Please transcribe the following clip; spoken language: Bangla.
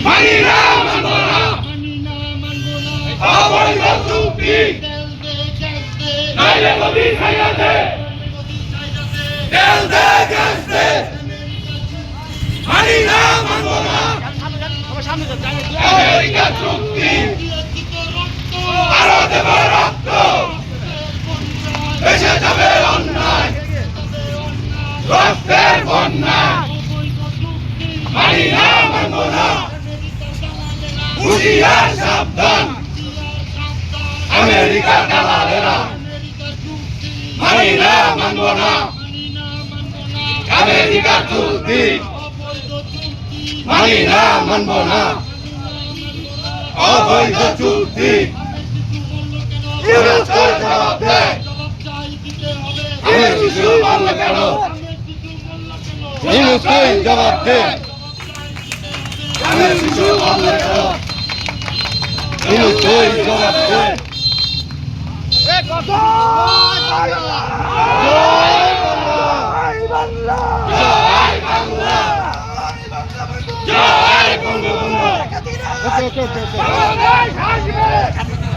মানি না মানব না অবৈধ চুক্তি নাইলে গদি ছাইয়া দে তেল দে গ্যাস দে মানি না মানব না আমেরিকা চুক্তি আরো দেব রক্ত দেশে যাবে অন্যায় রক্তের বন্যা মানি না মানব না হুঁশিয়ার সাবধান আমেরিকা দালালেরা মানি না মানব না আমেরিকা চুক্তি মানি না মানব না অবৈধ চুক্তি জবাব দেয় আমি শিশু বলল কেন জবাব দে আমি শিশু বলল কেন জবাব দে জয় বাংলা